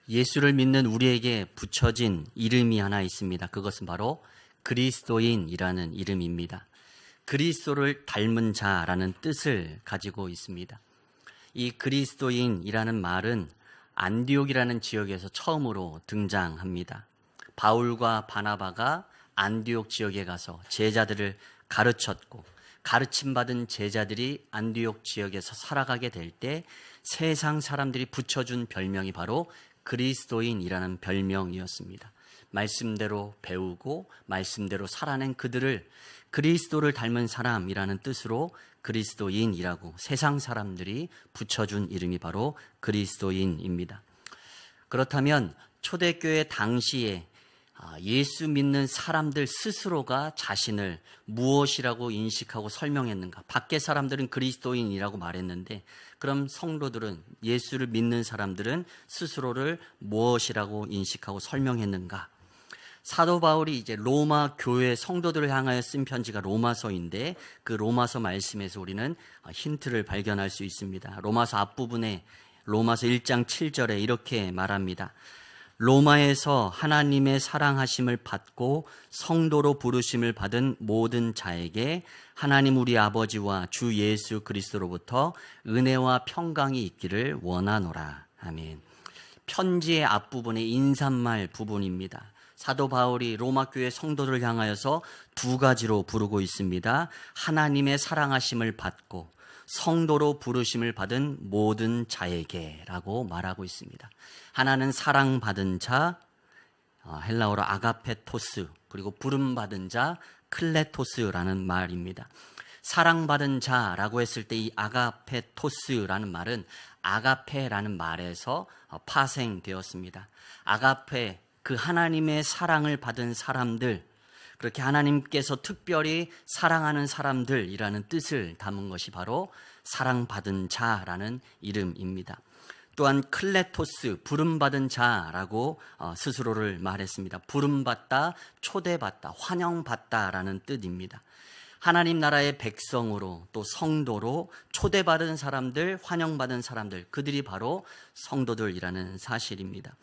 예수를 믿는 우리에게 붙여진 이름이 하나 있습니다. 그것은 바로 그리스도인이라는 이름입니다. 그리스도를 닮은 자라는 뜻을 가지고 있습니다. 이 그리스도인이라는 말은 안디옥이라는 지역에서 처음으로 등장합니다. 바울과 바나바가 안디옥 지역에 가서 제자들을 가르쳤고, 가르침받은 제자들이 안디옥 지역에서 살아가게 될 때 세상 사람들이 붙여준 별명이 바로 그리스도인이라는 별명이었습니다. 말씀대로 배우고 말씀대로 살아낸 그들을 그리스도를 닮은 사람이라는 뜻으로 그리스도인이라고 세상 사람들이 붙여준 이름이 바로 그리스도인입니다. 그렇다면 초대교회 당시에 예수 믿는 사람들 스스로가 자신을 무엇이라고 인식하고 설명했는가? 밖에 사람들은 그리스도인이라고 말했는데, 그럼 성도들은, 예수를 믿는 사람들은 스스로를 무엇이라고 인식하고 설명했는가? 사도 바울이 이제 로마 교회 성도들을 향하여 쓴 편지가 로마서인데, 그 로마서 말씀에서 우리는 힌트를 발견할 수 있습니다. 로마서 앞부분에 로마서 1장 7절에 이렇게 말합니다. 로마에서 하나님의 사랑하심을 받고 성도로 부르심을 받은 모든 자에게 하나님 우리 아버지와 주 예수 그리스도로부터 은혜와 평강이 있기를 원하노라. 아멘. 편지의 앞부분의 인사말 부분입니다. 사도 바울이 로마 교회 성도를 향하여서 두 가지로 부르고 있습니다. 하나님의 사랑하심을 받고 성도로 부르심을 받은 모든 자에게라고 말하고 있습니다. 하나는 사랑받은 자, 헬라어로 아가페토스, 그리고 부름받은 자, 클레토스라는 말입니다. 사랑받은 자라고 했을 때 이 아가페토스라는 말은 아가페라는 말에서 파생되었습니다. 아가페, 그 하나님의 사랑을 받은 사람들, 그렇게 하나님께서 특별히 사랑하는 사람들이라는 뜻을 담은 것이 바로 사랑받은 자라는 이름입니다. 또한 클레토스, 부름받은 자라고 스스로를 말했습니다. 부름받다, 초대받다, 환영받다라는 뜻입니다. 하나님 나라의 백성으로 또 성도로 초대받은 사람들, 환영받은 사람들, 그들이 바로 성도들이라는 사실입니다.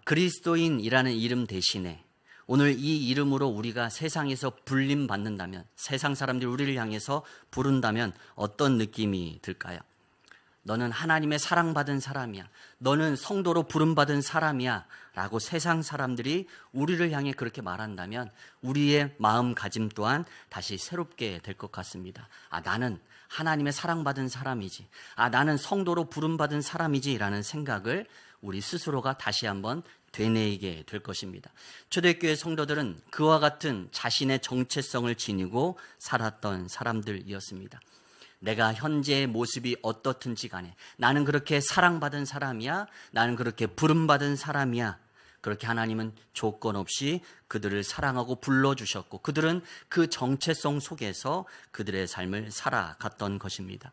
그리스도인이라는 이름 대신에 오늘 이 이름으로 우리가 세상에서 불림받는다면, 세상 사람들이 우리를 향해서 부른다면 어떤 느낌이 들까요? 너는 하나님의 사랑받은 사람이야, 너는 성도로 부름받은 사람이야 라고 세상 사람들이 우리를 향해 그렇게 말한다면 우리의 마음가짐 또한 다시 새롭게 될 것 같습니다. 나는 하나님의 사랑받은 사람이지, 나는 성도로 부름받은 사람이지 라는 생각을 우리 스스로가 다시 한번 되뇌이게 될 것입니다. 초대교회 성도들은 그와 같은 자신의 정체성을 지니고 살았던 사람들이었습니다. 내가 현재의 모습이 어떻든지 간에 나는 그렇게 사랑받은 사람이야, 나는 그렇게 부름받은 사람이야, 그렇게 하나님은 조건 없이 그들을 사랑하고 불러주셨고 그들은 그 정체성 속에서 그들의 삶을 살아갔던 것입니다.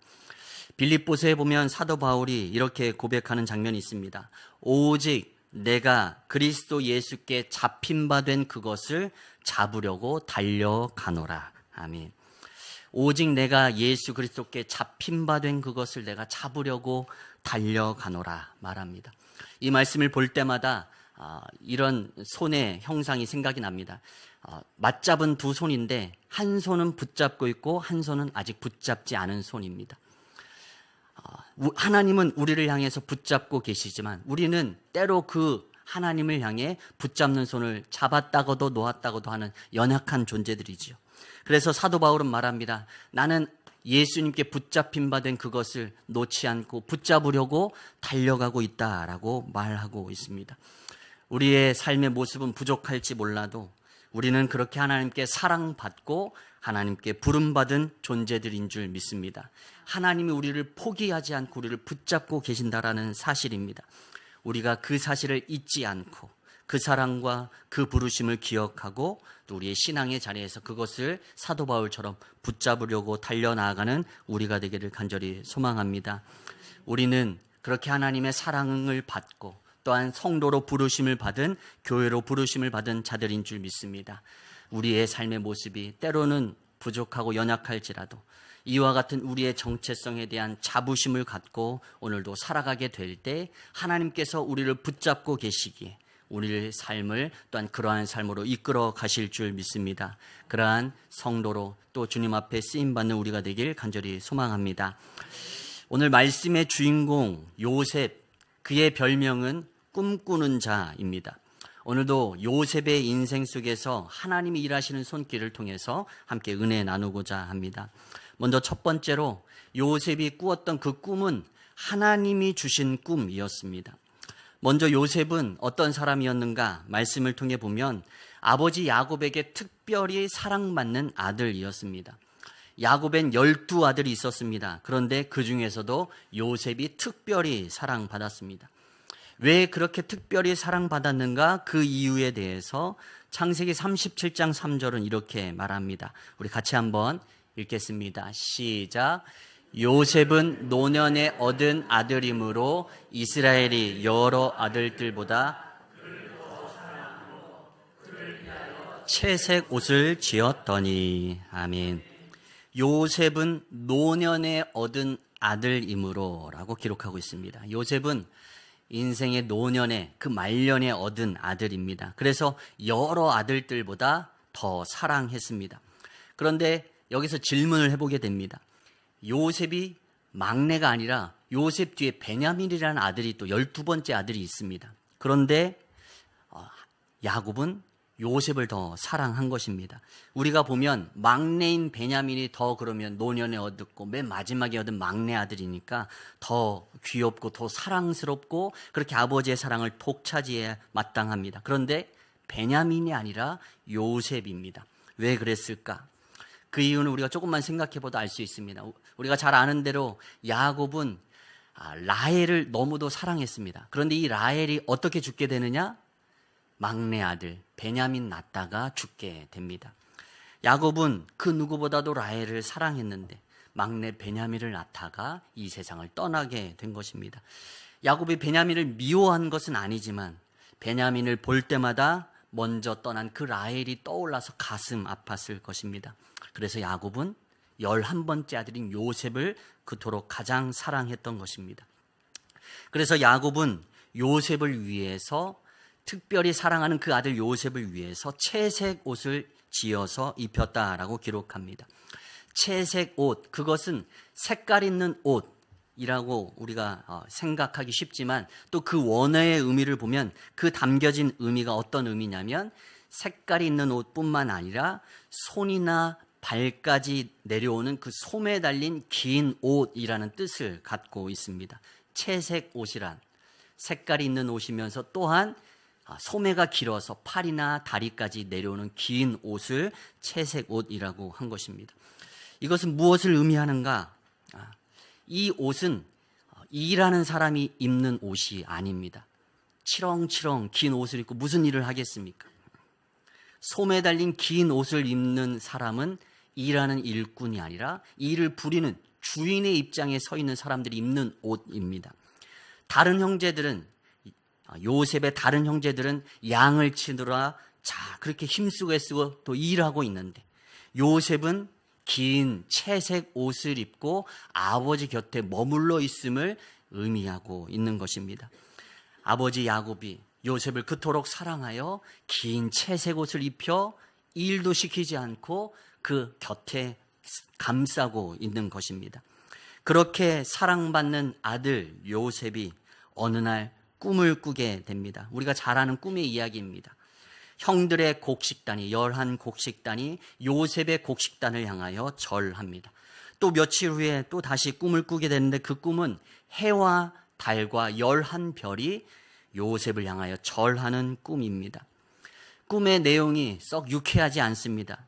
빌립보서에 보면 사도 바울이 이렇게 고백하는 장면이 있습니다. 오직 내가 그리스도 예수께 잡힌 바 된 그것을 잡으려고 달려가노라. 아멘. 오직 내가 예수 그리스도께 잡힌 바 된 그것을 내가 잡으려고 달려가노라 말합니다. 이 말씀을 볼 때마다 이런 손의 형상이 생각이 납니다. 맞잡은 두 손인데 한 손은 붙잡고 있고 한 손은 아직 붙잡지 않은 손입니다. 하나님은 우리를 향해서 붙잡고 계시지만 우리는 때로 그 하나님을 향해 붙잡는 손을 잡았다고도 놓았다고도 하는 연약한 존재들이지요. 그래서 사도 바울은 말합니다. 나는 예수님께 붙잡힌 바 된 그것을 놓지 않고 붙잡으려고 달려가고 있다라고 말하고 있습니다. 우리의 삶의 모습은 부족할지 몰라도 우리는 그렇게 하나님께 사랑받고 하나님께 부름받은 존재들인 줄 믿습니다. 하나님이 우리를 포기하지 않고 우리를 붙잡고 계신다라는 사실입니다. 우리가 그 사실을 잊지 않고 그 사랑과 그 부르심을 기억하고 또 우리의 신앙의 자리에서 그것을 사도 바울처럼 붙잡으려고 달려나가는 우리가 되기를 간절히 소망합니다. 우리는 그렇게 하나님의 사랑을 받고 또한 성도로 부르심을 받은, 교회로 부르심을 받은 자들인 줄 믿습니다. 우리의 삶의 모습이 때로는 부족하고 연약할지라도 이와 같은 우리의 정체성에 대한 자부심을 갖고 오늘도 살아가게 될 때 하나님께서 우리를 붙잡고 계시기에 우리의 삶을 또한 그러한 삶으로 이끌어 가실 줄 믿습니다. 그러한 성도로 또 주님 앞에 쓰임받는 우리가 되길 간절히 소망합니다. 오늘 말씀의 주인공 요셉, 그의 별명은 꿈꾸는 자입니다. 오늘도 요셉의 인생 속에서 하나님이 일하시는 손길을 통해서 함께 은혜 나누고자 합니다. 먼저 첫 번째로 요셉이 꾸었던 그 꿈은 하나님이 주신 꿈이었습니다. 먼저 요셉은 어떤 사람이었는가 말씀을 통해 보면 아버지 야곱에게 특별히 사랑받는 아들이었습니다. 야곱엔 12아들이 있었습니다. 그런데 그 중에서도 요셉이 특별히 사랑받았습니다. 왜 그렇게 특별히 사랑받았는가 그 이유에 대해서 창세기 37장 3절은 이렇게 말합니다. 우리 같이 한번 읽겠습니다. 시작. 요셉은 노년에 얻은 아들이므로 이스라엘이 여러 아들들보다 채색 옷을 지었더니. 아멘. 요셉은 노년에 얻은 아들이므로 라고 기록하고 있습니다. 요셉은 인생의 노년에 그 말년에 얻은 아들입니다. 그래서 여러 아들들보다 더 사랑했습니다. 그런데 여기서 질문을 해보게 됩니다. 요셉이 막내가 아니라 요셉 뒤에 베냐민이라는 아들이 또 12번째 아들이 있습니다. 그런데 야곱은 요셉을 더 사랑한 것입니다. 우리가 보면 막내인 베냐민이 더 그러면 노년에 얻었고 맨 마지막에 얻은 막내 아들이니까 더 귀엽고 더 사랑스럽고 그렇게 아버지의 사랑을 독차지해야 마땅합니다. 그런데 베냐민이 아니라 요셉입니다. 왜 그랬을까? 그 이유는 우리가 조금만 생각해보다 알 수 있습니다. 우리가 잘 아는 대로 야곱은 라헬을 너무도 사랑했습니다. 그런데 이 라헬이 어떻게 죽게 되느냐? 막내 아들 베냐민 낳다가 죽게 됩니다. 야곱은 그 누구보다도 라헬을 사랑했는데 막내 베냐민을 낳다가 이 세상을 떠나게 된 것입니다. 야곱이 베냐민을 미워한 것은 아니지만 베냐민을 볼 때마다 먼저 떠난 그 라헬이 떠올라서 가슴 아팠을 것입니다. 그래서 야곱은 11번째 아들인 요셉을 그토록 가장 사랑했던 것입니다. 그래서 야곱은 요셉을 위해서 특별히 사랑하는 그 아들 요셉을 위해서 채색 옷을 지어서 입혔다라고 기록합니다. 채색 옷, 그것은 색깔 있는 옷이라고 우리가 생각하기 쉽지만 또 그 원어의 의미를 보면 그 담겨진 의미가 어떤 의미냐면 색깔이 있는 옷뿐만 아니라 손이나 발까지 내려오는 그 솜에 달린 긴 옷이라는 뜻을 갖고 있습니다. 채색 옷이란 색깔이 있는 옷이면서 또한 소매가 길어서 팔이나 다리까지 내려오는 긴 옷을 채색 옷이라고 한 것입니다. 이것은 무엇을 의미하는가? 이 옷은 일하는 사람이 입는 옷이 아닙니다. 치렁치렁 긴 옷을 입고 무슨 일을 하겠습니까? 소매 달린 긴 옷을 입는 사람은 일하는 일꾼이 아니라 일을 부리는 주인의 입장에 서 있는 사람들이 입는 옷입니다. 다른 형제들은 요셉의 다른 형제들은 양을 치느라 그렇게 힘쓰고 애쓰고 또 일하고 있는데 요셉은 긴 채색 옷을 입고 아버지 곁에 머물러 있음을 의미하고 있는 것입니다. 아버지 야곱이 요셉을 그토록 사랑하여 긴 채색 옷을 입혀 일도 시키지 않고 그 곁에 감싸고 있는 것입니다. 그렇게 사랑받는 아들 요셉이 어느 날 꿈을 꾸게 됩니다. 우리가 잘 아는 꿈의 이야기입니다. 형들의 곡식단이 11곡식단이 요셉의 곡식단을 향하여 절합니다. 또 며칠 후에 또 다시 꿈을 꾸게 되는데 그 꿈은 해와 달과 11별이 요셉을 향하여 절하는 꿈입니다. 꿈의 내용이 썩 유쾌하지 않습니다.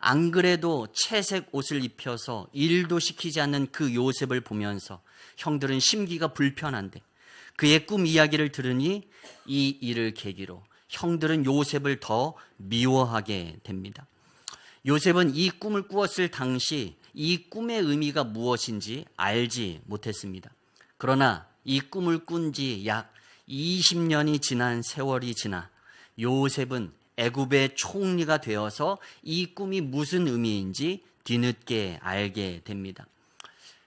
안 그래도 채색 옷을 입혀서 일도 시키지 않는 그 요셉을 보면서 형들은 심기가 불편한데 그의 꿈 이야기를 들으니 이 일을 계기로 형들은 요셉을 더 미워하게 됩니다. 요셉은 이 꿈을 꾸었을 당시 이 꿈의 의미가 무엇인지 알지 못했습니다. 그러나 이 꿈을 꾼 지 약 20년이 지난 세월이 지나 요셉은 애굽의 총리가 되어서 이 꿈이 무슨 의미인지 뒤늦게 알게 됩니다.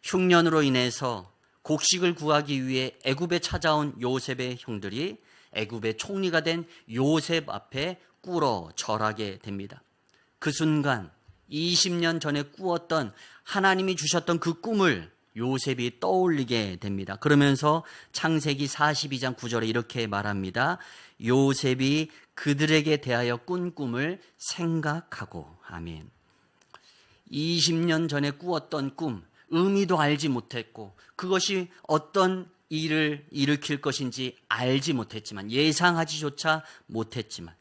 흉년으로 인해서 곡식을 구하기 위해 애굽에 찾아온 요셉의 형들이 애굽의 총리가 된 요셉 앞에 꿇어 절하게 됩니다. 그 순간 20년 전에 꾸었던 하나님이 주셨던 그 꿈을 요셉이 떠올리게 됩니다. 그러면서 창세기 42장 9절에 이렇게 말합니다. 요셉이 그들에게 대하여 꾼 꿈을 생각하고. 아멘. 20년 전에 꾸었던 꿈, 의미도 알지 못했고 그것이 어떤 일을 일으킬 것인지 알지 못했지만, 예상하지조차 못했지만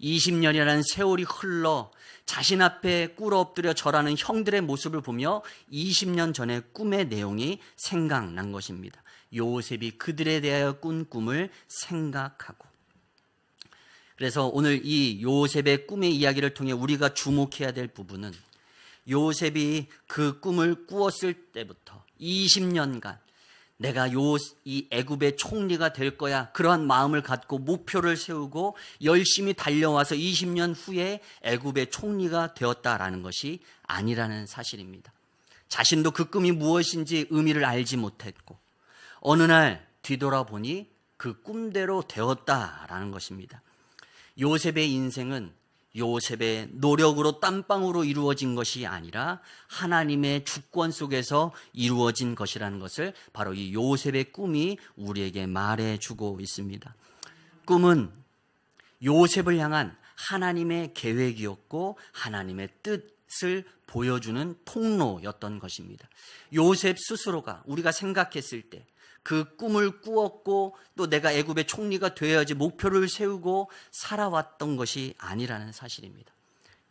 20년이라는 세월이 흘러 자신 앞에 꿇어 엎드려 절하는 형들의 모습을 보며 20년 전의 꿈의 내용이 생각난 것입니다. 요셉이 그들에 대하여 꾼 꿈을 생각하고. 그래서 오늘 이 요셉의 꿈의 이야기를 통해 우리가 주목해야 될 부분은, 요셉이 그 꿈을 꾸었을 때부터 20년간 내가 이 애굽의 총리가 될 거야, 그러한 마음을 갖고 목표를 세우고 열심히 달려와서 20년 후에 애굽의 총리가 되었다라는 것이 아니라는 사실입니다. 자신도 그 꿈이 무엇인지 의미를 알지 못했고 어느 날 뒤돌아보니 그 꿈대로 되었다라는 것입니다. 요셉의 인생은 요셉의 노력으로 땀방으로 이루어진 것이 아니라 하나님의 주권 속에서 이루어진 것이라는 것을 바로 이 요셉의 꿈이 우리에게 말해주고 있습니다. 꿈은 요셉을 향한 하나님의 계획이었고 하나님의 뜻을 보여주는 통로였던 것입니다. 요셉 스스로가 우리가 생각했을 때 그 꿈을 꾸었고 또 내가 애굽의 총리가 되어야지 목표를 세우고 살아왔던 것이 아니라는 사실입니다.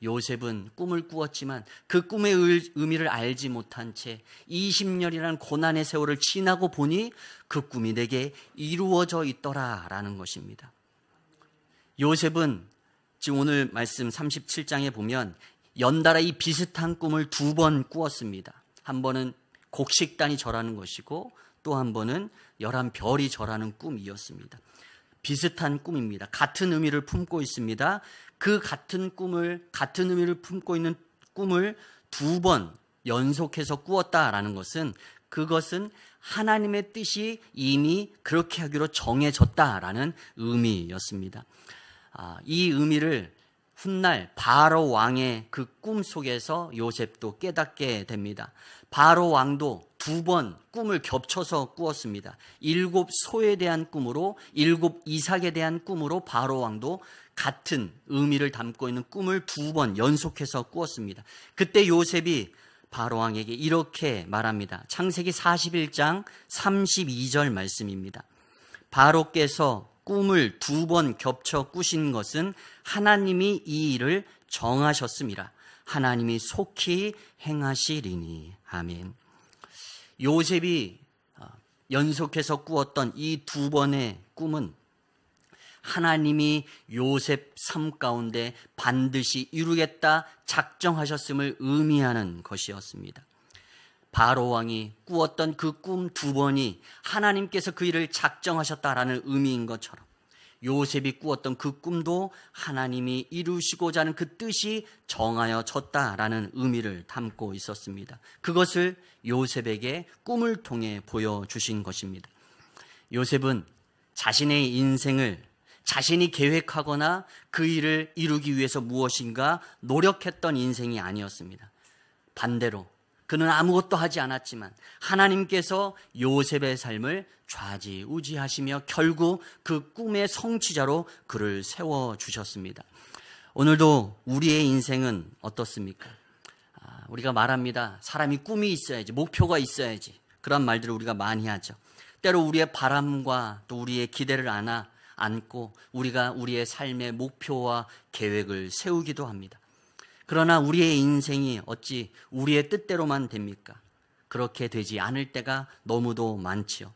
요셉은 꿈을 꾸었지만 그 꿈의 의미를 알지 못한 채 20년이라는 고난의 세월을 지나고 보니 그 꿈이 내게 이루어져 있더라라는 것입니다. 요셉은 지금 오늘 말씀 37장에 보면 연달아 이 비슷한 꿈을 2번 꾸었습니다. 한 번은 곡식단이 절하는 것이고 또 한 번은 11별이 절하는 꿈이었습니다. 비슷한 꿈입니다. 같은 의미를 품고 있습니다. 그 같은 의미를 품고 있는 꿈을 2번 연속해서 꾸었다라는 것은, 그것은 하나님의 뜻이 이미 그렇게 하기로 정해졌다라는 의미였습니다. 이 의미를 훗날 바로 왕의 그 꿈 속에서 요셉도 깨닫게 됩니다. 바로 왕도 2번 꿈을 겹쳐서 꾸었습니다. 7소에 대한 꿈으로, 7 이삭에 대한 꿈으로 바로 왕도 같은 의미를 담고 있는 꿈을 2번 연속해서 꾸었습니다. 그때 요셉이 바로 왕에게 이렇게 말합니다. 창세기 41장 32절 말씀입니다. 바로께서 꿈을 2번 겹쳐 꾸신 것은 하나님이 이 일을 정하셨음이라. 하나님이 속히 행하시리니. 아멘. 요셉이 연속해서 꾸었던 이 2번의 꿈은 하나님이 요셉 삶 가운데 반드시 이루겠다 작정하셨음을 의미하는 것이었습니다. 바로 왕이 꾸었던 그 꿈 2번이 하나님께서 그 일을 작정하셨다라는 의미인 것처럼, 요셉이 꾸었던 그 꿈도 하나님이 이루시고자 하는 그 뜻이 정하여졌다라는 의미를 담고 있었습니다. 그것을 요셉에게 꿈을 통해 보여주신 것입니다. 요셉은 자신의 인생을 자신이 계획하거나 그 일을 이루기 위해서 무엇인가 노력했던 인생이 아니었습니다. 반대로 그는 아무것도 하지 않았지만 하나님께서 요셉의 삶을 좌지우지하시며 결국 그 꿈의 성취자로 그를 세워주셨습니다. 오늘도 우리의 인생은 어떻습니까? 우리가 말합니다. 사람이 꿈이 있어야지, 목표가 있어야지. 그런 말들을 우리가 많이 하죠. 때로 우리의 바람과 또 우리의 기대를 안고 우리가 우리의 삶의 목표와 계획을 세우기도 합니다. 그러나 우리의 인생이 어찌 우리의 뜻대로만 됩니까? 그렇게 되지 않을 때가 너무도 많지요.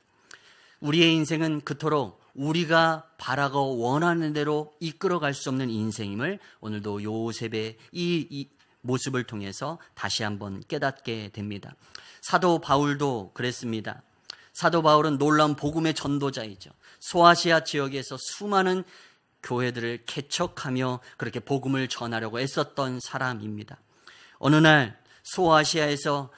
우리의 인생은 그토록 우리가 바라고 원하는 대로 이끌어갈 수 없는 인생임을 오늘도 요셉의 이 모습을 통해서 다시 한번 깨닫게 됩니다. 사도 바울도 그랬습니다. 사도 바울은 놀라운 복음의 전도자이죠. 소아시아 지역에서 수많은 교회들을 개척하며 그렇게 복음을 전하려고 애썼던 사람입니다. 어느 날 소아시아에서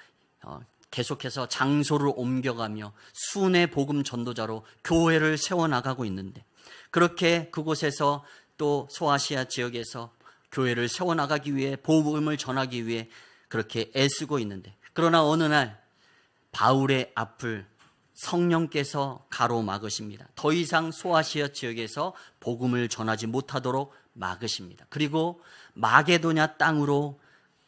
계속해서 장소를 옮겨가며 순회 복음 전도자로 교회를 세워나가고 있는데, 그렇게 그곳에서 또 소아시아 지역에서 교회를 세워나가기 위해, 복음을 전하기 위해 그렇게 애쓰고 있는데, 그러나 어느 날 바울의 앞을 성령께서 가로막으십니다. 더 이상 소아시아 지역에서 복음을 전하지 못하도록 막으십니다. 그리고 마게도냐 땅으로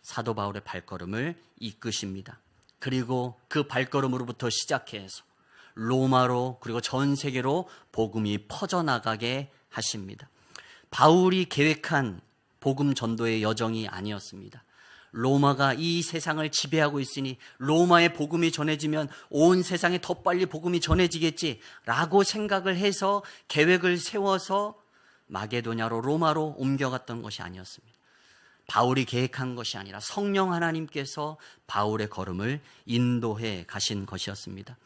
사도 바울의 발걸음을 이끄십니다. 그리고 그 발걸음으로부터 시작해서 로마로, 그리고 전 세계로 복음이 퍼져나가게 하십니다. 바울이 계획한 복음 전도의 여정이 아니었습니다. 로마가 이 세상을 지배하고 있으니 로마의 복음이 전해지면 온 세상에 더 빨리 복음이 전해지겠지라고 생각을 해서 계획을 세워서 마게도냐로, 로마로 옮겨갔던 것이 아니었습니다. 바울이 계획한 것이 아니라 성령 하나님께서 바울의 걸음을 인도해 가신 것이었습니다.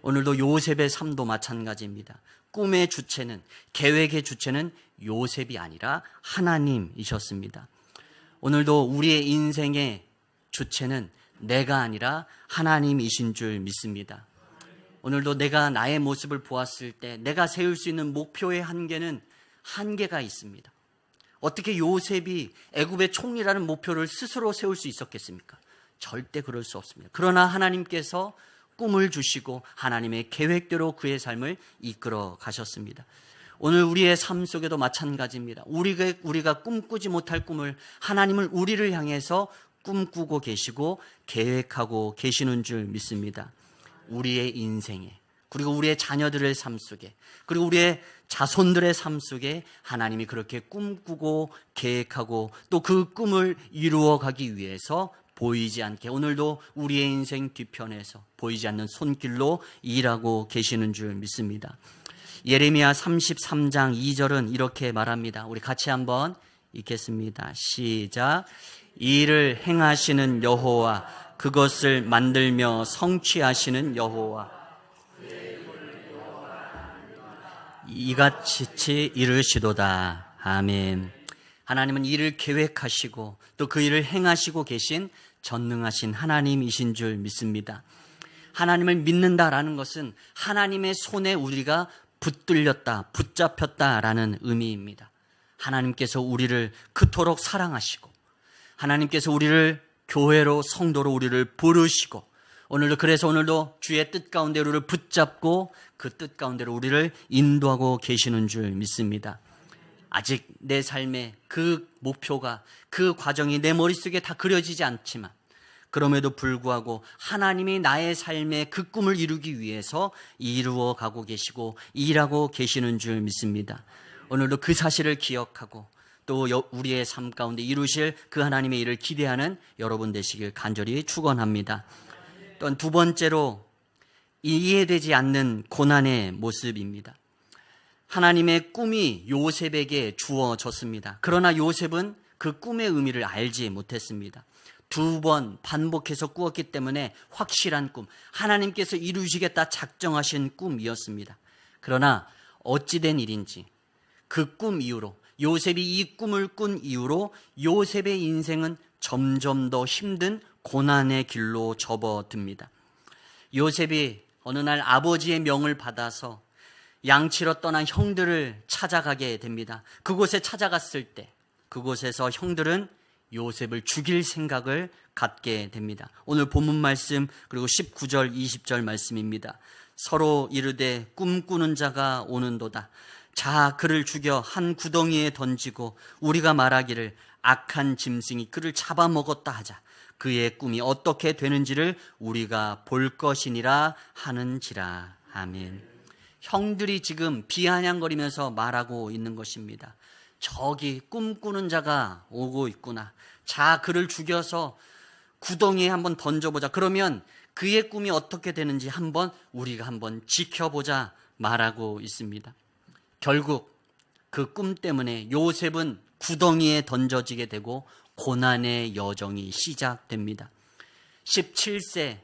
오늘도 요셉의 삶도 마찬가지입니다. 꿈의 주체는, 계획의 주체는 요셉이 아니라 하나님이셨습니다. 오늘도 우리의 인생의 주체는 내가 아니라 하나님이신 줄 믿습니다. 오늘도 내가 나의 모습을 보았을 때 내가 세울 수 있는 목표의 한계가 있습니다. 어떻게 요셉이 애굽의 총리라는 목표를 스스로 세울 수 있었겠습니까? 절대 그럴 수 없습니다. 그러나 하나님께서 꿈을 주시고 하나님의 계획대로 그의 삶을 이끌어 가셨습니다. 오늘 우리의 삶 속에도 마찬가지입니다. 우리가 꿈꾸지 못할 꿈을 하나님은 우리를 향해서 꿈꾸고 계시고 계획하고 계시는 줄 믿습니다. 우리의 인생에, 그리고 우리의 자녀들의 삶 속에, 그리고 우리의 자손들의 삶 속에 하나님이 그렇게 꿈꾸고 계획하고 또 그 꿈을 이루어가기 위해서 보이지 않게 오늘도 우리의 인생 뒤편에서 보이지 않는 손길로 일하고 계시는 줄 믿습니다. 예레미야 33장 2절은 이렇게 말합니다. 우리 같이 한번 읽겠습니다. 시작. 이를 행하시는 여호와, 그것을 만들며 성취하시는 여호와, 이같이 이르시도다. 아멘. 하나님은 일을 계획하시고 또 그 일을 행하시고 계신 전능하신 하나님이신 줄 믿습니다. 하나님을 믿는다라는 것은 하나님의 손에 우리가 붙들렸다, 붙잡혔다라는 의미입니다. 하나님께서 우리를 그토록 사랑하시고 하나님께서 우리를 교회로, 성도로 우리를 부르시고 그래서 오늘도 주의 뜻 가운데 우리를 붙잡고 그 뜻 가운데로 우리를 인도하고 계시는 줄 믿습니다. 아직 내 삶의 그 목표가, 그 과정이 내 머릿속에 다 그려지지 않지만 그럼에도 불구하고 하나님이 나의 삶의 그 꿈을 이루기 위해서 이루어 가고 계시고 일하고 계시는 줄 믿습니다. 오늘도 그 사실을 기억하고 또 우리의 삶 가운데 이루실 그 하나님의 일을 기대하는 여러분 되시길 간절히 축원합니다. 또한 두 번째로 이해되지 않는 고난의 모습입니다. 하나님의 꿈이 요셉에게 주어졌습니다. 그러나 요셉은 그 꿈의 의미를 알지 못했습니다. 두 번 반복해서 꾸었기 때문에 확실한 꿈, 하나님께서 이루시겠다 작정하신 꿈이었습니다. 그러나 어찌된 일인지 그 꿈 이후로, 요셉이 이 꿈을 꾼 이후로 요셉의 인생은 점점 더 힘든 고난의 길로 접어듭니다. 요셉이 어느 날 아버지의 명을 받아서 양치러 떠난 형들을 찾아가게 됩니다. 그곳에 찾아갔을 때 그곳에서 형들은 요셉을 죽일 생각을 갖게 됩니다. 오늘 본문 말씀 그리고 19절 20절 말씀입니다. 서로 이르되 꿈꾸는 자가 오는도다. 자, 그를 죽여 한 구덩이에 던지고 우리가 말하기를 악한 짐승이 그를 잡아먹었다 하자. 그의 꿈이 어떻게 되는지를 우리가 볼 것이니라 하는지라. 아멘. 형들이 지금 비아냥거리면서 말하고 있는 것입니다. 저기 꿈꾸는 자가 오고 있구나. 자, 그를 죽여서 구덩이에 한번 던져보자. 그러면 그의 꿈이 어떻게 되는지 우리가 한번 지켜보자 말하고 있습니다. 결국 그 꿈 때문에 요셉은 구덩이에 던져지게 되고 고난의 여정이 시작됩니다. 17세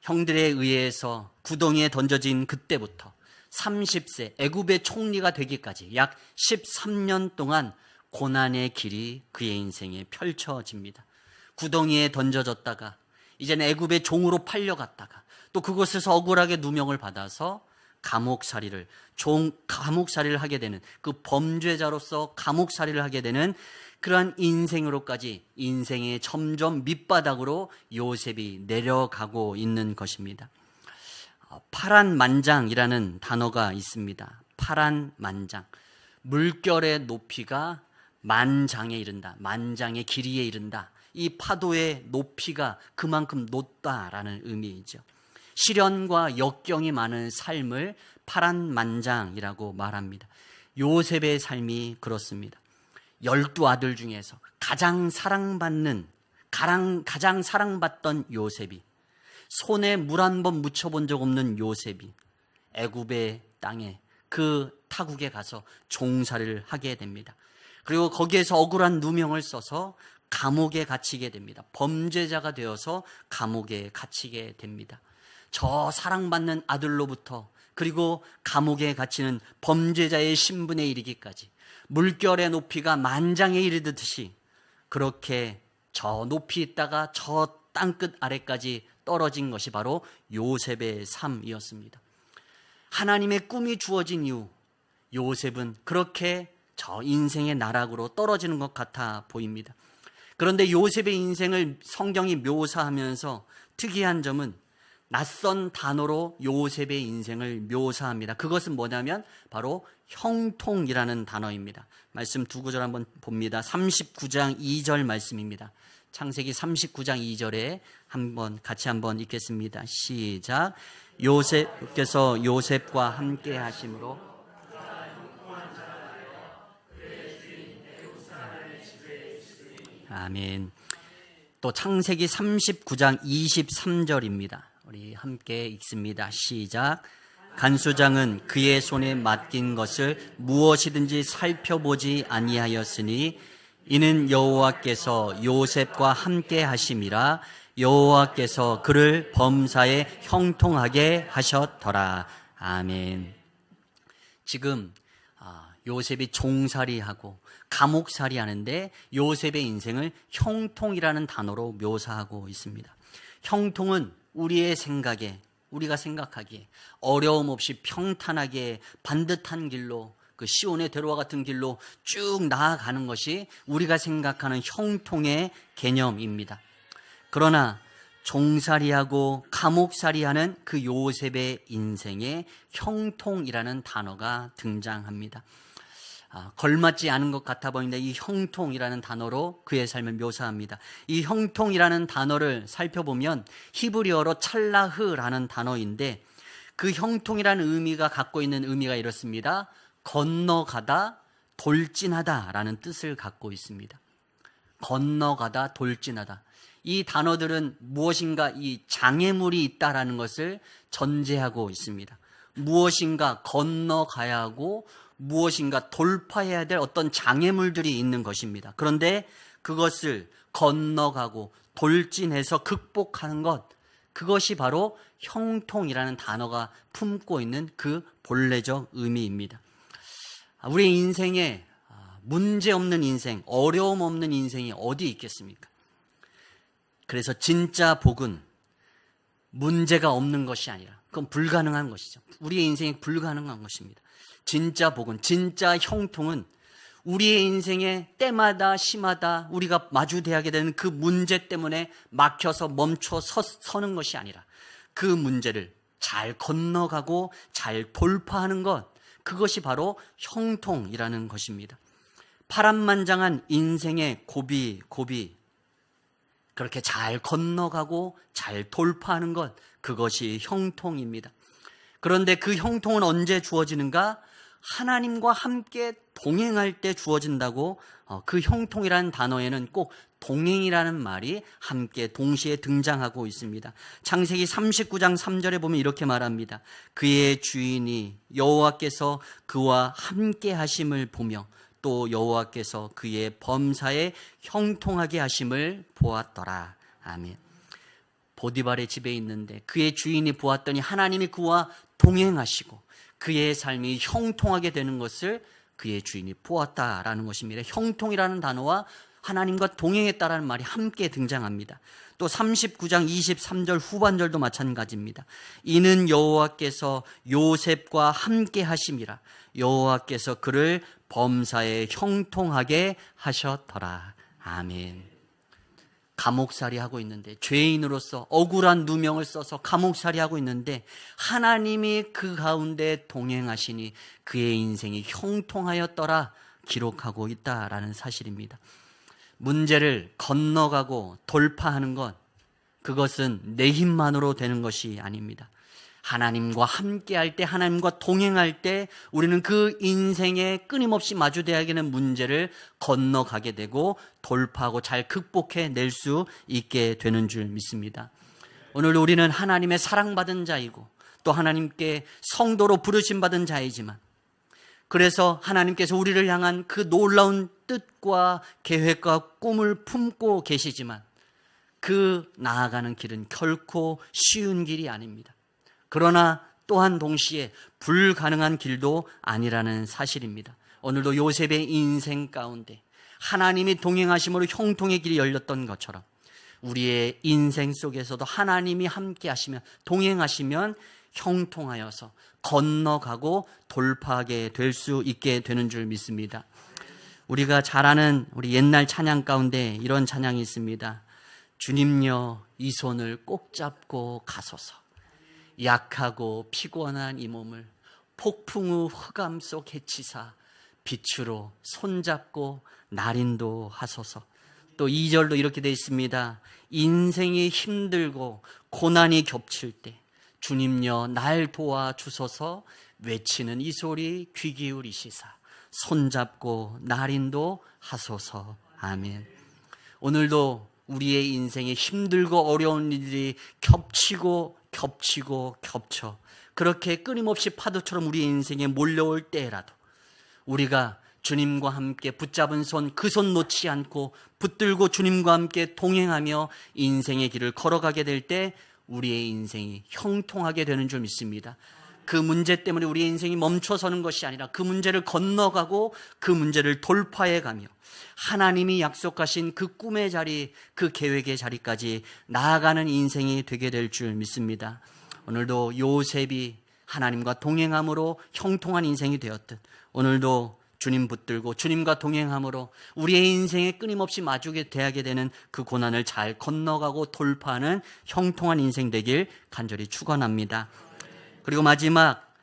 형들에 의해서 구덩이에 던져진 그때부터 30세 애굽의 총리가 되기까지 약 13년 동안 고난의 길이 그의 인생에 펼쳐집니다. 구덩이에 던져졌다가 이제는 애굽의 종으로 팔려갔다가 또 그곳에서 억울하게 누명을 받아서 감옥살이를 하게 되는, 그 범죄자로서 감옥살이를 하게 되는 그러한 인생으로까지, 인생의 점점 밑바닥으로 요셉이 내려가고 있는 것입니다. 파란만장이라는 단어가 있습니다. 파란만장, 물결의 높이가 만장에 이른다, 만장의 길이에 이른다. 이 파도의 높이가 그만큼 높다라는 의미이죠. 시련과 역경이 많은 삶을 파란만장이라고 말합니다. 요셉의 삶이 그렇습니다. 12아들 중에서 가장 사랑받던 요셉이, 손에 물 한 번 묻혀본 적 없는 요셉이 애굽의 땅에, 그 타국에 가서 종살이를 하게 됩니다. 그리고 거기에서 억울한 누명을 써서 감옥에 갇히게 됩니다. 범죄자가 되어서 감옥에 갇히게 됩니다. 저 사랑받는 아들로부터, 그리고 감옥에 갇히는 범죄자의 신분에 이르기까지 물결의 높이가 만장에 이르듯이 그렇게 저 높이 있다가 저 땅끝 아래까지 떨어진 것이 바로 요셉의 삶이었습니다. 하나님의 꿈이 주어진 이후 요셉은 그렇게 저 인생의 나락으로 떨어지는 것 같아 보입니다. 그런데 요셉의 인생을 성경이 묘사하면서 특이한 점은 낯선 단어로 요셉의 인생을 묘사합니다. 그것은 뭐냐면 바로 형통이라는 단어입니다. 말씀 두 구절 한번 봅니다. 39장 2절 말씀입니다. 창세기 39장 2절에 같이 한번 읽겠습니다. 시작. 요셉께서 요셉과 함께 하심으로 아멘. 또 창세기 39장 23절입니다. 우리 함께 읽습니다. 시작. 간수장은 그의 손에 맡긴 것을 무엇이든지 살펴보지 아니하였으니 이는 여호와께서 요셉과 함께 하심이라. 여호와께서 그를 범사에 형통하게 하셨더라. 아멘. 지금 요셉이 종살이하고 감옥살이 하는데 요셉의 인생을 형통이라는 단어로 묘사하고 있습니다. 형통은 우리의 생각에, 우리가 생각하기에 어려움 없이 평탄하게 반듯한 길로, 그 시온의 대로와 같은 길로 쭉 나아가는 것이 우리가 생각하는 형통의 개념입니다. 그러나 종살이하고 감옥살이하는 그 요셉의 인생에 형통이라는 단어가 등장합니다. 걸맞지 않은 것 같아 보이는데 이 형통이라는 단어로 그의 삶을 묘사합니다. 이 형통이라는 단어를 살펴보면 히브리어로 찰라흐라는 단어인데 그 형통이라는 의미가 갖고 있는 의미가 이렇습니다. 건너가다, 돌진하다라는 뜻을 갖고 있습니다. 건너가다, 돌진하다. 이 단어들은 무엇인가 이 장애물이 있다라는 것을 전제하고 있습니다. 무엇인가 건너가야 하고 무엇인가 돌파해야 될 어떤 장애물들이 있는 것입니다. 그런데 그것을 건너가고 돌진해서 극복하는 것, 그것이 바로 형통이라는 단어가 품고 있는 그 본래적 의미입니다. 우리 인생에 문제 없는 인생, 어려움 없는 인생이 어디 있겠습니까? 그래서 진짜 복은 문제가 없는 것이 아니라 그건 불가능한 것이죠. 우리의 인생이 불가능한 것입니다. 진짜 복은, 진짜 형통은 우리의 인생에 때마다 시마다 우리가 마주대하게 되는 그 문제 때문에 막혀서 멈춰 서는 것이 아니라 그 문제를 잘 건너가고 잘 돌파하는 것, 그것이 바로 형통이라는 것입니다. 파란만장한 인생의 고비 그렇게 잘 건너가고 잘 돌파하는 것, 그것이 형통입니다. 그런데 그 형통은 언제 주어지는가? 하나님과 함께 동행할 때 주어진다고. 그 형통이라는 단어에는 꼭 동행이라는 말이 함께 동시에 등장하고 있습니다. 창세기 39장 3절에 보면 이렇게 말합니다. 그의 주인이 여호와께서 그와 함께 하심을 보며 또 여호와께서 그의 범사에 형통하게 하심을 보았더라. 아멘. 보디발의 집에 있는데 그의 주인이 보았더니 하나님이 그와 동행하시고 그의 삶이 형통하게 되는 것을 그의 주인이 보았다라는 것입니다. 형통이라는 단어와 하나님과 동행했다라는 말이 함께 등장합니다. 또 39장 23절 후반절도 마찬가지입니다. 이는 여호와께서 요셉과 함께 하심이라. 여호와께서 그를 범사에 형통하게 하셨더라. 아멘. 감옥살이 하고 있는데, 죄인으로서 억울한 누명을 써서 감옥살이 하고 있는데 하나님이 그 가운데 동행하시니 그의 인생이 형통하였더라 기록하고 있다라는 사실입니다. 문제를 건너가고 돌파하는 것, 그것은 내 힘만으로 되는 것이 아닙니다. 하나님과 함께할 때, 하나님과 동행할 때 우리는 그 인생에 끊임없이 마주되어야 하는 문제를 건너가게 되고 돌파하고 잘 극복해낼 수 있게 되는 줄 믿습니다. 오늘 우리는 하나님의 사랑받은 자이고 또 하나님께 성도로 부르심받은 자이지만, 그래서 하나님께서 우리를 향한 그 놀라운 뜻과 계획과 꿈을 품고 계시지만 그 나아가는 길은 결코 쉬운 길이 아닙니다. 그러나 또한 동시에 불가능한 길도 아니라는 사실입니다. 오늘도 요셉의 인생 가운데 하나님이 동행하심으로 형통의 길이 열렸던 것처럼 우리의 인생 속에서도 하나님이 함께 하시면, 동행하시면 형통하여서 건너가고 돌파하게 될 수 있게 되는 줄 믿습니다. 우리가 잘 아는 우리 옛날 찬양 가운데 이런 찬양이 있습니다. 주님여 이 손을 꼭 잡고 가소서. 약하고 피곤한 이 몸을 폭풍 후 흑암 속 해치사 빛으로 손잡고 날인도 하소서. 또 2절도 이렇게 되어 있습니다. 인생이 힘들고 고난이 겹칠 때 주님여 날 도와주소서. 외치는 이 소리 귀 기울이시사 손잡고 날인도 하소서. 아멘. 오늘도 우리의 인생에 힘들고 어려운 일들이 겹쳐 그렇게 끊임없이 파도처럼 우리의 인생에 몰려올 때라도 우리가 주님과 함께 붙잡은 손, 그 손 놓지 않고 붙들고 주님과 함께 동행하며 인생의 길을 걸어가게 될 때 우리의 인생이 형통하게 되는 줄 믿습니다. 그 문제 때문에 우리의 인생이 멈춰서는 것이 아니라 그 문제를 건너가고 그 문제를 돌파해가며 하나님이 약속하신 그 꿈의 자리, 그 계획의 자리까지 나아가는 인생이 되게 될 줄 믿습니다. 오늘도 요셉이 하나님과 동행함으로 형통한 인생이 되었듯 오늘도 주님 붙들고 주님과 동행함으로 우리의 인생에 끊임없이 마주게 대하게 되는 그 고난을 잘 건너가고 돌파하는 형통한 인생 되길 간절히 축원합니다. 그리고 마지막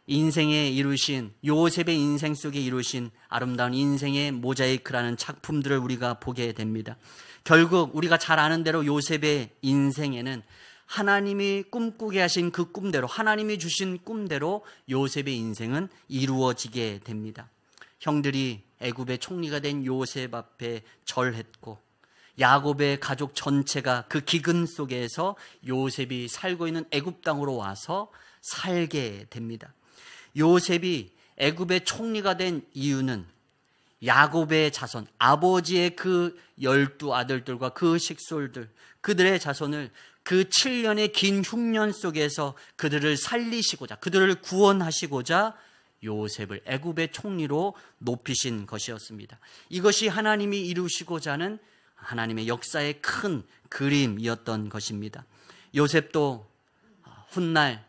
인생에 이루신, 요셉의 인생 속에 이루신 아름다운 인생의 모자이크라는 작품들을 우리가 보게 됩니다. 결국 우리가 잘 아는 대로 요셉의 인생에는 하나님이 꿈꾸게 하신 그 꿈대로, 하나님이 주신 꿈대로 요셉의 인생은 이루어지게 됩니다. 형들이 애굽의 총리가 된 요셉 앞에 절했고 야곱의 가족 전체가 그 기근 속에서 요셉이 살고 있는 애굽 땅으로 와서 살게 됩니다. 요셉이 애굽의 총리가 된 이유는 야곱의 자손, 아버지의 그 12 아들들과 그 식솔들, 그들의 자손을 그 7년의 긴 흉년 속에서 그들을 살리시고자, 그들을 구원하시고자 요셉을 애굽의 총리로 높이신 것이었습니다. 이것이 하나님이 이루시고자 하는 하나님의 역사의 큰 그림이었던 것입니다. 요셉도 훗날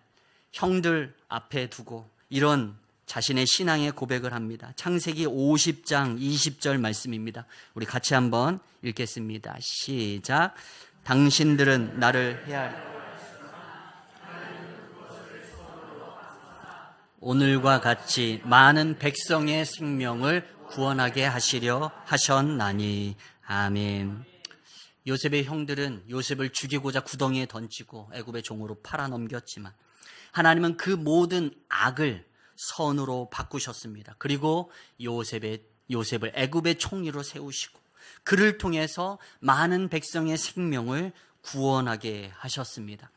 형들 앞에 두고 이런 자신의 신앙의 고백을 합니다. 창세기 50장 20절 말씀입니다. 우리 같이 한번 읽겠습니다. 시작. 당신들은 나를 헤아려 오늘과 같이 많은 백성의 생명을 구원하게 하시려 하셨나니. 아멘. 요셉의 형들은 요셉을 죽이고자 구덩이에 던지고 애굽의 종으로 팔아넘겼지만 하나님은 그 모든 악을 선으로 바꾸셨습니다. 그리고 요셉을 애굽의 총리로 세우시고 그를 통해서 많은 백성의 생명을 구원하게 하셨습니다.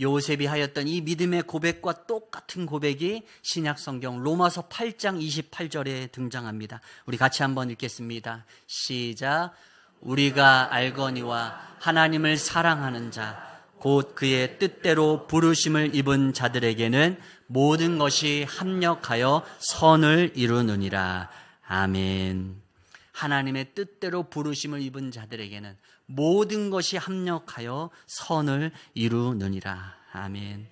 요셉이 하였던 이 믿음의 고백과 똑같은 고백이 신약성경 로마서 8장 28절에 등장합니다. 우리 같이 한번 읽겠습니다. 시작. 우리가 알거니와 하나님을 사랑하는 자 곧 그의 뜻대로 부르심을 입은 자들에게는 모든 것이 합력하여 선을 이루느니라. 아멘. 하나님의 뜻대로 부르심을 입은 자들에게는 모든 것이 합력하여 선을 이루느니라. 아멘.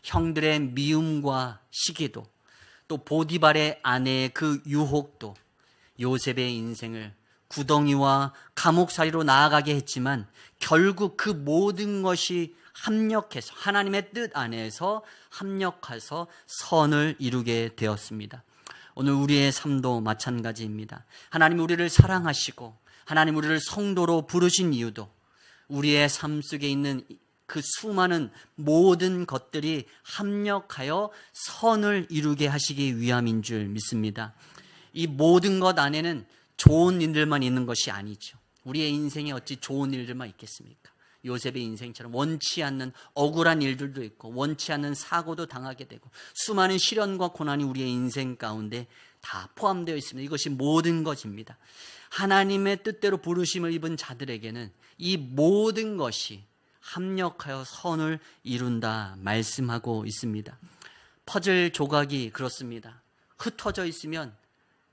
형들의 미움과 시기도, 또 보디발의 아내의 그 유혹도 요셉의 인생을 구덩이와 감옥살이로 나아가게 했지만 결국 그 모든 것이 합력해서 하나님의 뜻 안에서 합력해서 선을 이루게 되었습니다. 오늘 우리의 삶도 마찬가지입니다. 하나님 우리를 사랑하시고 하나님 우리를 성도로 부르신 이유도 우리의 삶 속에 있는 그 수많은 모든 것들이 합력하여 선을 이루게 하시기 위함인 줄 믿습니다. 이 모든 것 안에는 좋은 일들만 있는 것이 아니죠. 우리의 인생에 어찌 좋은 일들만 있겠습니까? 요셉의 인생처럼 원치 않는 억울한 일들도 있고 원치 않는 사고도 당하게 되고 수많은 시련과 고난이 우리의 인생 가운데 다 포함되어 있습니다. 이것이 모든 것입니다. 하나님의 뜻대로 부르심을 입은 자들에게는 이 모든 것이 합력하여 선을 이룬다 말씀하고 있습니다. 퍼즐 조각이 그렇습니다. 흩어져 있으면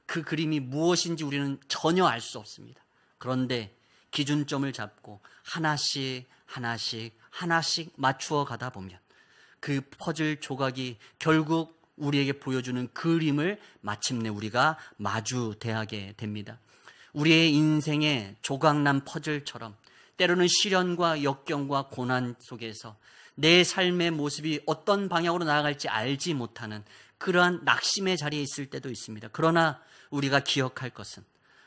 그 그림이 무엇인지 우리는 전혀 알 수 없습니다. 그런데 기준점을 잡고 하나씩 맞추어 가다 보면 그 퍼즐 조각이 결국 우리에게 보여주는 그림을 마침내 우리가 마주대하게 됩니다. 우리의 인생의 조각난 퍼즐처럼 때로는 시련과 역경과 고난 속에서 내 삶의 모습이 어떤 방향으로 나아갈지 알지 못하는 그러한 낙심의 자리에 있을 때도 있습니다. 그러나 우리가 기억할 것은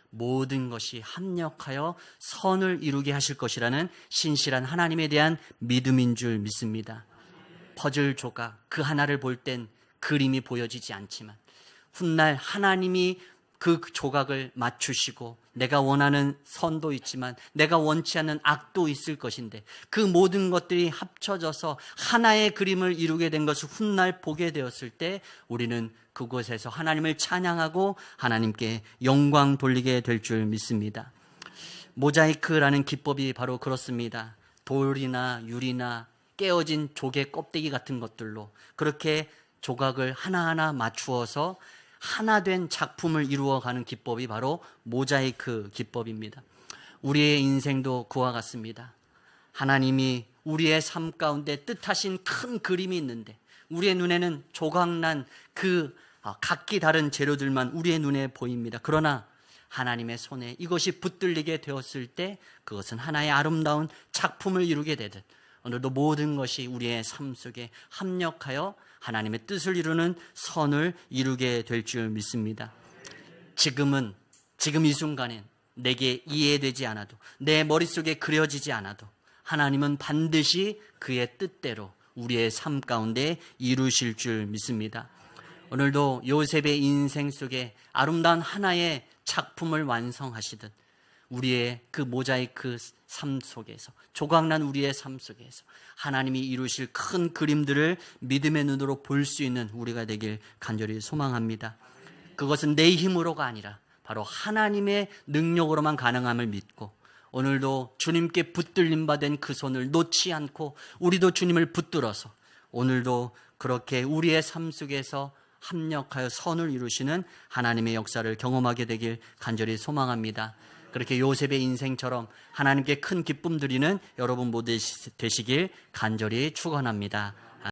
모든 것이 합력하여 선을 이루게 하실 것이라는 신실한 하나님에 대한 믿음인 줄 믿습니다. 퍼즐 조각 그 하나를 볼 땐 그림이 보여지지 않지만 훗날 하나님이 그 조각을 맞추시고 내가 원하는 선도 있지만 내가 원치 않는 악도 있을 것인데 그 모든 것들이 합쳐져서 하나의 그림을 이루게 된 것을 훗날 보게 되었을 때 우리는 그곳에서 하나님을 찬양하고 하나님께 영광 돌리게 될 줄 믿습니다. 모자이크라는 기법이 바로 그렇습니다. 돌이나 유리나 깨어진 조개 껍데기 같은 것들로 그렇게 조각을 하나하나 맞추어서 하나 된 작품을 이루어가는 기법이 바로 모자이크 기법입니다. 우리의 인생도 그와 같습니다. 하나님이 우리의 삶 가운데 뜻하신 큰 그림이 있는데 우리의 눈에는 조각난 그 각기 다른 재료들만 우리의 눈에 보입니다. 그러나 하나님의 손에 이것이 붙들리게 되었을 때 그것은 하나의 아름다운 작품을 이루게 되듯 오늘도 모든 것이 우리의 삶 속에 합력하여 하나님의 뜻을 이루는 선을 이루게 될 줄 믿습니다. 지금 이 순간엔 내게 이해되지 않아도 내 머릿속에 그려지지 않아도 하나님은 반드시 그의 뜻대로 우리의 삶 가운데 이루실 줄 믿습니다. 오늘도 요셉의 인생 속에 아름다운 하나의 작품을 완성하시듯 우리의 그 모자이크 삶 속에서 조각난 우리의 삶 속에서 하나님이 이루실 큰 그림들을 믿음의 눈으로 볼 수 있는 우리가 되길 간절히 소망합니다. 그것은 내 힘으로가 아니라 바로 하나님의 능력으로만 가능함을 믿고 오늘도 주님께 붙들림 받은 그 손을 놓지 않고 우리도 주님을 붙들어서 오늘도 그렇게 우리의 삶 속에서 합력하여 선을 이루시는 하나님의 역사를 경험하게 되길 간절히 소망합니다. 그렇게 요셉의 인생처럼 하나님께 큰 기쁨 드리는 여러분 모두 되시길 간절히 축원합니다.